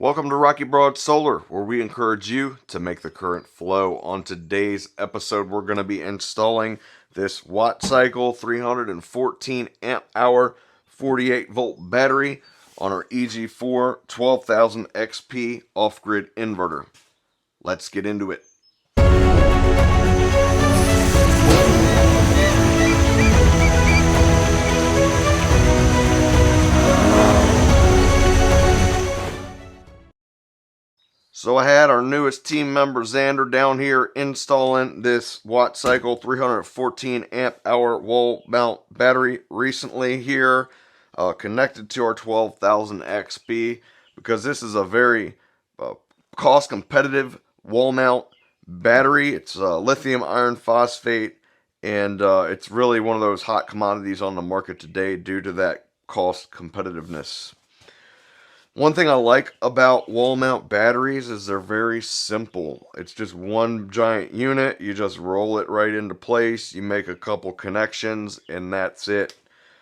Welcome to Rocky Broad Solar, where we encourage you to make the current flow. On today's episode, we're going to be installing this WattCycle 314 amp hour 48 volt battery on our EG4 12000XP off-grid inverter. Let's get into it. So I had our newest team member Xander down here installing this WattCycle 314 amp hour wall mount battery recently here, connected to our 12000 XP, because this is a very cost competitive wall mount battery. It's lithium iron phosphate, and it's really one of those hot commodities on the market today due to that cost competitiveness. One thing I like about wall mount batteries is they're very simple. It's just one giant unit. You just roll it right into place. You make a couple connections and that's it.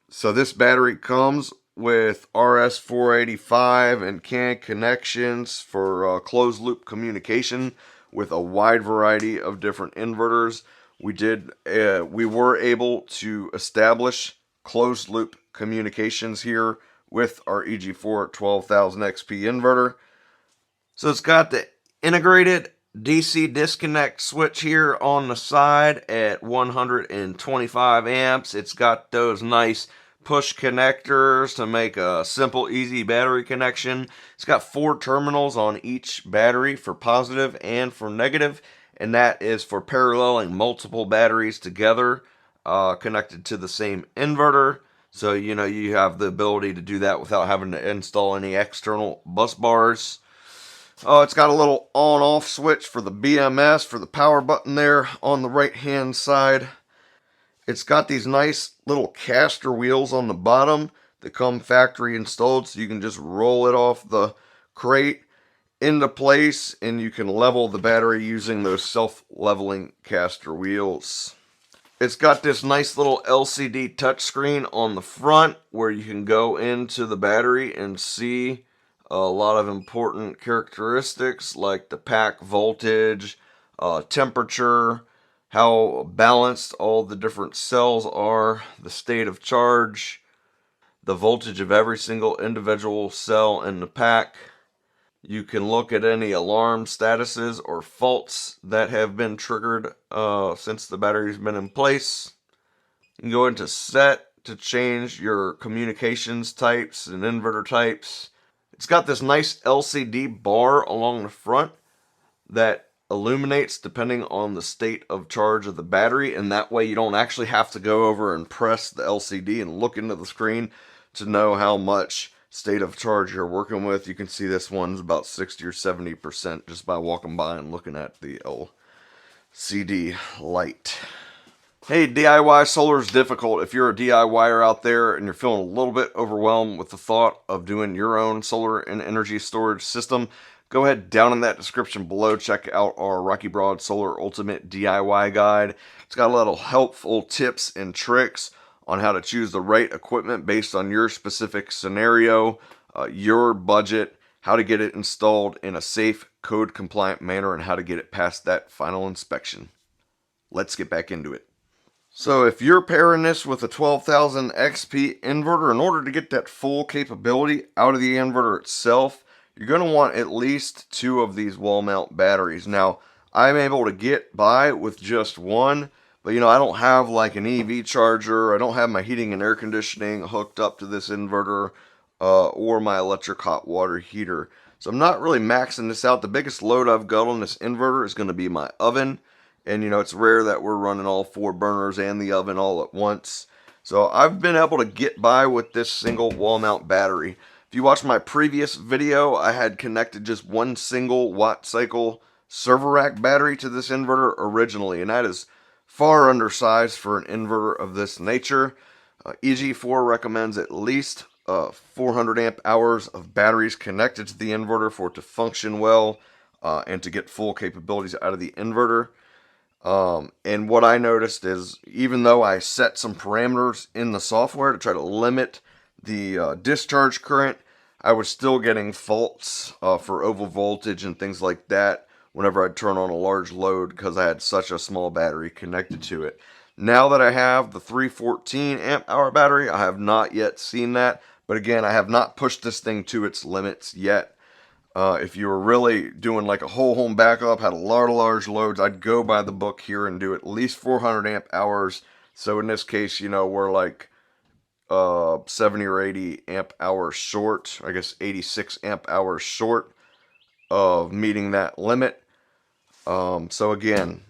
So this battery comes with RS-485 and CAN connections for closed loop communication with a wide variety of different inverters. We were able to establish closed loop communications here with our EG4 12000XP inverter. So it's got the integrated DC disconnect switch here on the side at 125 amps. It's got those nice push connectors to make a simple, easy battery connection. It's got 4 terminals on each battery for positive and for negative, and that is for paralleling multiple batteries together connected to the same inverter. So, you have the ability to do that without having to install any external bus bars. It's got a little on-off switch for the BMS, for the power button there on the right-hand side. It's got these nice little caster wheels on the bottom that come factory installed, so you can just roll it off the crate into place, and you can level the battery using those self-leveling caster wheels. It's got this nice little LCD touchscreen on the front where you can go into the battery and see a lot of important characteristics like the pack voltage, temperature, how balanced all the different cells are, the state of charge, the voltage of every single individual cell in the pack. You can look at any alarm statuses or faults that have been triggered since the battery's been in place. You can go into set to change your communications types and inverter types. It's got this nice LCD bar along the front that illuminates depending on the state of charge of the battery, and that way you don't actually have to go over and press the LCD and look into the screen to know how much state of charge you're working with. You can see this one's about 60 or 70% just by walking by and looking at the LCD light. Hey, DIY solar is difficult. If you're a DIYer out there and you're feeling a little bit overwhelmed with the thought of doing your own solar and energy storage system, go ahead down in that description below. Check out our Rocky Broad Solar Ultimate DIY Guide. It's got a lot of helpful tips and tricks on how to choose the right equipment based on your specific scenario, your budget, how to get it installed in a safe, code-compliant manner, and how to get it past that final inspection. Let's get back into it. So if you're pairing this with a 12000 XP inverter, in order to get that full capability out of the inverter itself, you're going to want at least 2 of these wall mount batteries. Now, I'm able to get by with just one, but I don't have like an EV charger. I don't have my heating and air conditioning hooked up to this inverter or my electric hot water heater. So I'm not really maxing this out. The biggest load I've got on this inverter is going to be my oven. And it's rare that we're running all 4 burners and the oven all at once. So I've been able to get by with this single wall mount battery. If you watched my previous video, I had connected just one single WattCycle server rack battery to this inverter originally, and that is far undersized for an inverter of this nature. EG4 recommends at least 400 amp hours of batteries connected to the inverter for it to function well and to get full capabilities out of the inverter. And what I noticed is, even though I set some parameters in the software to try to limit the discharge current, I was still getting faults for over voltage and things like that whenever I'd turn on a large load because I had such a small battery connected to it. Now that I have the 314 amp hour battery, I have not yet seen that. But again, I have not pushed this thing to its limits yet. If you were really doing like a whole home backup, had a lot of large loads, I'd go by the book here and do at least 400 amp hours. So in this case, we're like 70 or 80 amp hours short, I guess 86 amp hours short of meeting that limit. So again,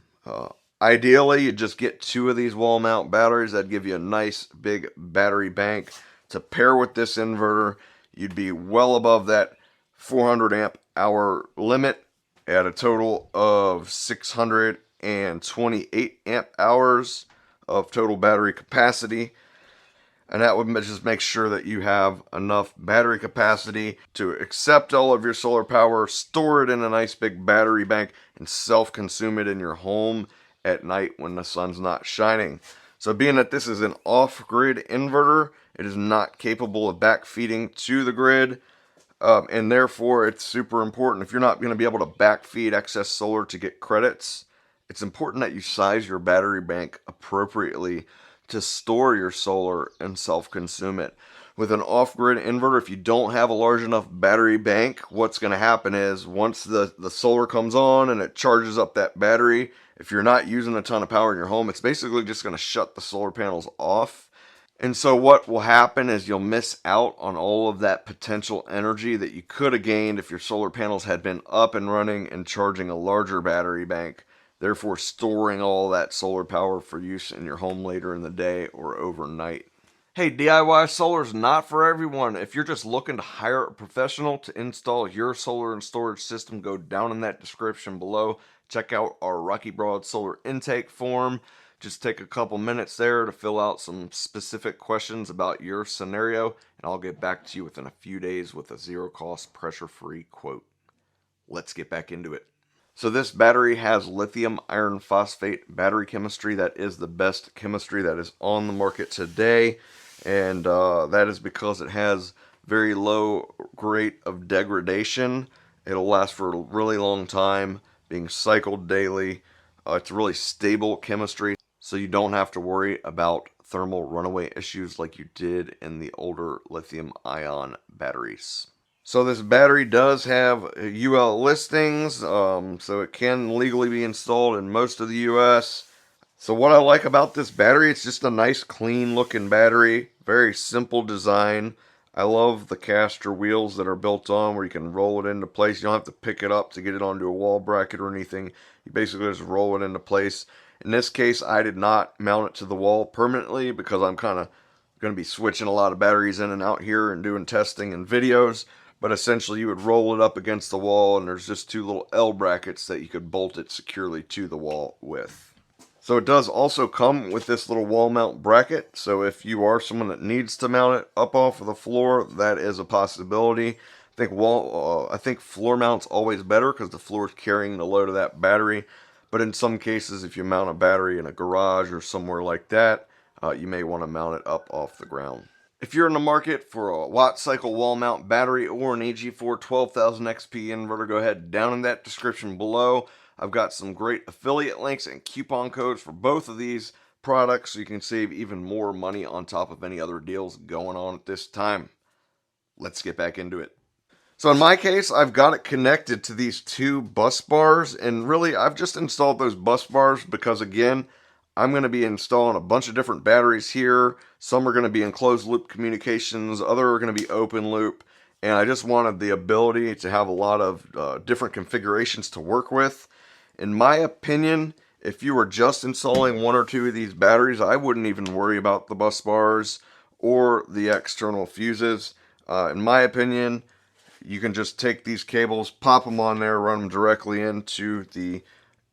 ideally you just get 2 of these wall mount batteries. That'd give you a nice big battery bank to pair with this inverter. You'd be well above that 400 amp hour limit at a total of 628 amp hours of total battery capacity. And that would just make sure that you have enough battery capacity to accept all of your solar power, store it in a nice big battery bank, and self-consume it in your home at night when the sun's not shining. So being that this is an off-grid inverter, it is not capable of backfeeding to the grid, and therefore it's super important. If you're not going to be able to backfeed excess solar to get credits, it's important that you size your battery bank appropriately to store your solar and self-consume it. With an off-grid inverter, if you don't have a large enough battery bank, what's going to happen is once the solar comes on and it charges up that battery, if you're not using a ton of power in your home, it's basically just going to shut the solar panels off. And so what will happen is you'll miss out on all of that potential energy that you could have gained if your solar panels had been up and running and charging a larger battery bank, therefore storing all that solar power for use in your home later in the day or overnight. Hey, DIY solar is not for everyone. If you're just looking to hire a professional to install your solar and storage system, go down in that description below. Check out our Rocky Broad solar intake form. Just take a couple minutes there to fill out some specific questions about your scenario, and I'll get back to you within a few days with a zero-cost, pressure-free quote. Let's get back into it. So this battery has lithium iron phosphate battery chemistry. That is the best chemistry that is on the market today, and that is because it has very low rate of degradation. It'll last for a really long time, being cycled daily. It's a really stable chemistry, so you don't have to worry about thermal runaway issues like you did in the older lithium ion batteries. So this battery does have UL listings, so it can legally be installed in most of the US. So what I like about this battery, it's just a nice clean looking battery, very simple design. I love the caster wheels that are built on where you can roll it into place. You don't have to pick it up to get it onto a wall bracket or anything. You basically just roll it into place. In this case, I did not mount it to the wall permanently because I'm kind of going to be switching a lot of batteries in and out here and doing testing and videos. But essentially you would roll it up against the wall, and there's just 2 little L brackets that you could bolt it securely to the wall with. So it does also come with this little wall mount bracket. So if you are someone that needs to mount it up off of the floor, that is a possibility. I think floor mount's always better because the floor is carrying the load of that battery. But in some cases, if you mount a battery in a garage or somewhere like that, you may want to mount it up off the ground. If you're in the market for a WattCycle WallMount battery or an EG4 12000XP inverter, go ahead down in that description below. I've got some great affiliate links and coupon codes for both of these products so you can save even more money on top of any other deals going on at this time. Let's get back into it. So in my case, I've got it connected to these 2 bus bars, and really I've just installed those bus bars because, again, I'm going to be installing a bunch of different batteries here. Some are going to be in closed loop communications, other are going to be open loop, and I just wanted the ability to have a lot of different configurations to work with. In my opinion, if you were just installing 1 or 2 of these batteries, I wouldn't even worry about the bus bars or the external fuses. In my opinion, you can just take these cables, pop them on there, run them directly into the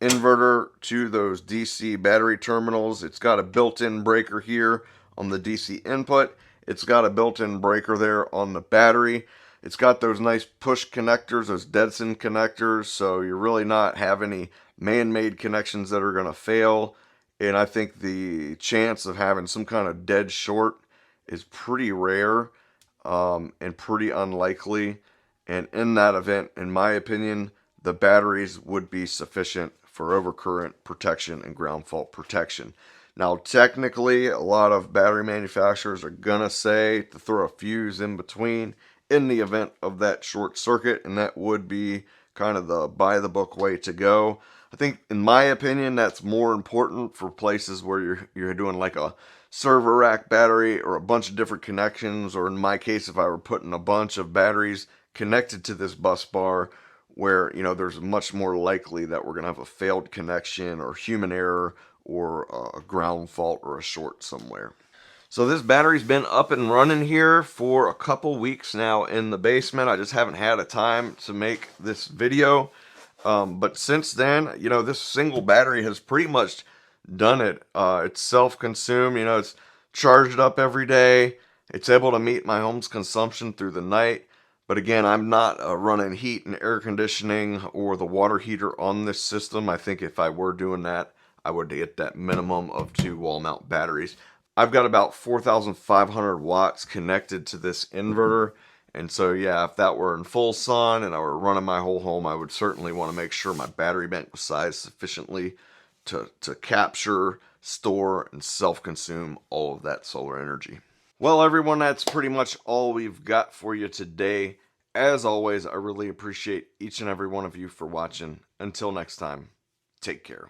inverter to those DC battery terminals. It's got a built-in breaker here on the DC input. It's got a built-in breaker there on the battery. It's got those nice push connectors, those Dedson connectors, so you're really not have any man-made connections that are going to fail. And I think the chance of having some kind of dead short is pretty rare. and pretty unlikely. And in that event, in my opinion, the batteries would be sufficient for overcurrent protection and ground fault protection. Now, technically, a lot of battery manufacturers are gonna say to throw a fuse in between in the event of that short circuit, and that would be kind of the by the book way to go. I think, in my opinion, that's more important for places where you're doing like a server rack battery or a bunch of different connections, or in my case, if I were putting a bunch of batteries connected to this bus bar, where there's much more likely that we're gonna have a failed connection or human error or a ground fault or a short somewhere. So this battery's been up and running here for a couple weeks now in the basement. I just haven't had a time to make this video. But since then, this single battery has pretty much done it. It's self-consumed, it's charged up every day. It's able to meet my home's consumption through the night. But again, I'm not running heat and air conditioning or the water heater on this system. I think if I were doing that, I would get that minimum of 2 wall mount batteries. I've got about 4,500 watts connected to this inverter. And so, yeah, if that were in full sun and I were running my whole home, I would certainly want to make sure my battery bank was sized sufficiently to capture, store, and self-consume all of that solar energy. Well, everyone, that's pretty much all we've got for you today. As always, I really appreciate each and every one of you for watching. Until next time, take care.